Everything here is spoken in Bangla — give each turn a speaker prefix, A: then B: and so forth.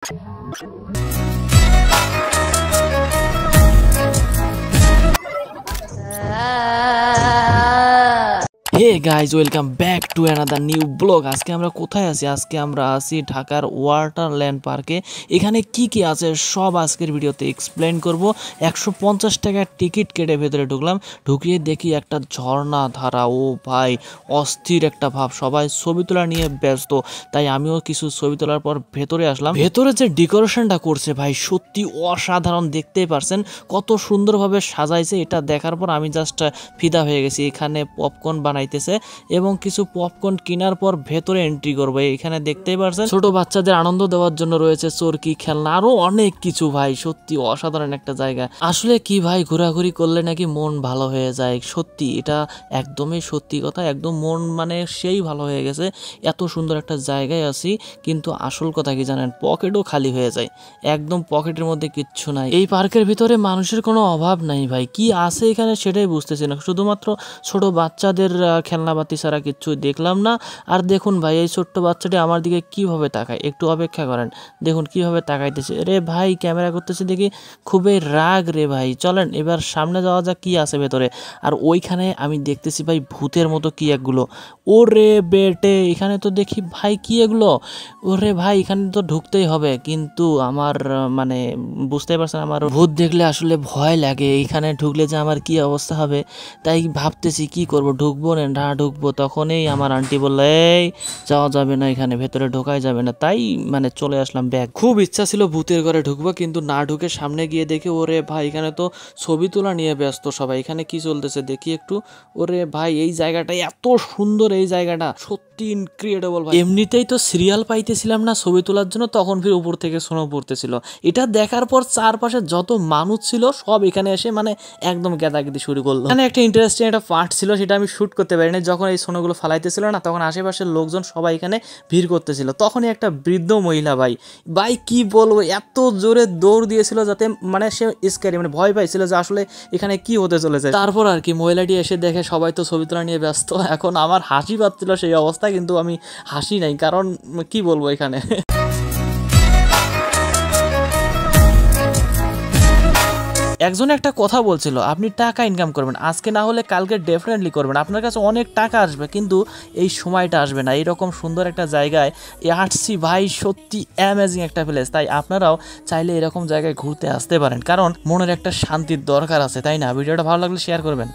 A: Hey guys welcome back to another new blog. আজকে আমরা কোথায় আছি? আজকে আমরা আছি ঢাকার ওয়াটারল্যান্ড পার্কে। এখানে কি কি আছে সব আজকের ভিডিওতে এক্সপ্লেন করব। 150 টাকার টিকিট কেটে ভেতরে ঢুকলাম, ঢুকিয়ে দেখি একটা ঝর্ণা ধারা। ও ভাই অস্থির একটা ভাব, সবাই ছবি তোলা নিয়ে ব্যস্ত, তাই আমিও কিছু ছবি তোলার পর ভেতরে আসলাম। ভেতরে যে ডেকোরেশনটা করছে ভাই সত্যি অসাধারণ, দেখতেই পারছেন কত সুন্দরভাবে সাজাইছে। এটা দেখার পর আমি জাস্ট ফিদা হয়ে গেছি। এখানে পপকর্ন বানাইতেছে এবং কিছু পপকর্ন কেনার পর ভেতরে এন্ট্রি করবে। এখানে দেখতেই পারছেন ছোট বাচ্চাদের আনন্দ দেওয়ার জন্য রয়েছে চরকি, খেলনা, আরো অনেক কিছু। ভাই সত্যি অসাধারণ একটা জায়গা। আসলে কি ভাই, ঘোরাঘুরি করলে নাকি মন ভালো হয়ে যায়। সত্যি এটা একদমই সত্যি কথা, একদম মন মানে সেই ভালো হয়ে গেছে। এত সুন্দর একটা জায়গায় আছি, কিন্তু আসল কথা কি জানেন, পকেটও খালি হয়ে যায়, একদম পকেটের মধ্যে কিচ্ছু নাই। এই পার্কের ভিতরে মানুষের কোনো অভাব নাই ভাই, কি আছে এখানে সেটাই বুঝতেছি না। শুধুমাত্র ছোট বাচ্চাদের খেলনাপাতি ছাড়া কিচ্ছু দেখলাম না। আর দেখুন ভাই, এই ছোট্ট বাচ্চাটি আমার দিকে কিভাবে তাকায়, একটু অপেক্ষা করেন, দেখুন কিভাবে তাকাইতেছে। রে ভাই ক্যামেরা করতেছে দেখি, খুবই রাগ রে ভাই। চলেন এবার সামনে যাওয়া যাক, কি আছে ভেতরে। আর ওইখানে আমি দেখতেছি ভাই ভূতের মতো কি একগুলো। ওরে বেটে, এখানে তো দেখি ভাই কি এগুলো। ওরে ভাই এখানে তো ঢুকতেই হবে, কিন্তু আমার মানে বুঝতেই পারছেন আমার ভূত দেখলে আসলে ভয় লাগে। এইখানে ঢুকলে যে আমার কি অবস্থা হবে, তাই ভাবতেছি কি করব, ঢুকবো না ঢুকবো। তখনই আমার আন্টি বললো এই যাওয়া যাবে না, এখানে ভেতরে ঢোকাই যাবে না। তাই মানে চলে আসলাম ব্যাগ। খুব ইচ্ছা ছিল ভূতের ঘরে ঢুকবো, কিন্তু না ঢুকে সামনে গিয়ে দেখি ওরে ভাই এখানে তো ছবি তোলা নিয়ে ব্যস্ত সবাই। এখানে কি চলতেছে দেখি একটু। ওরে ভাই এই জায়গাটা এত সুন্দর, এই জায়গাটা সত্যি ইনক্রেডিবল ভাই। এমনিতেই তো সিরিয়াল পাইতেছিলাম না ছবি তোলার জন্য, তখন ফির উপর থেকে স্নো পড়তেছিল। এটা দেখার পর চারপাশে যত মানুষ ছিল সব এখানে এসে মানে একদম গেদাগেদি শুরু করলো। এখানে একটা ইন্টারেস্টিং একটা পার্ট ছিল, সেটা আমি শুট করতে পারিনি। যখন এই সোনাগুলো ফালাইতেছিল না, তখন আশেপাশের লোকজন সবাই এখানে ভিড় করতেছিল। তখনই একটা বৃদ্ধ মহিলা ভাই কি বলবো, এত জোরে দৌড় দিয়েছিল যাতে মানে সে স্ক্যারি মানে ভয় পাইছিল যে আসলে এখানে কি হতে চলেছে। তারপর আর কি মহিলাটি এসে দেখে সবাই তো ছবি তোলা নিয়ে ব্যস্ত। এখন আমার হাসি পাচ্ছিল সেই অবস্থা, কিন্তু আমি হাসি নাই, কারণ কি বলবো এখানে। একজন একটা কথা বলছিল, আপনি টাকা ইনকাম করবেন আজকে, না হলে কালকে ডেফিনেটলি করবেন, আপনার কাছে অনেক টাকা আসবে, কিন্তু এই সময়টা আসবে না। এইরকম সুন্দর একটা জায়গায় আসছি ভাই, সত্যি অ্যামেজিং একটা প্লেস। তাই আপনারাও চাইলে এরকম জায়গায় ঘুরতে আসতে পারেন, কারণ মনের একটা শান্তির দরকার আছে, তাই না? ভিডিওটা ভালো লাগলে শেয়ার করবেন।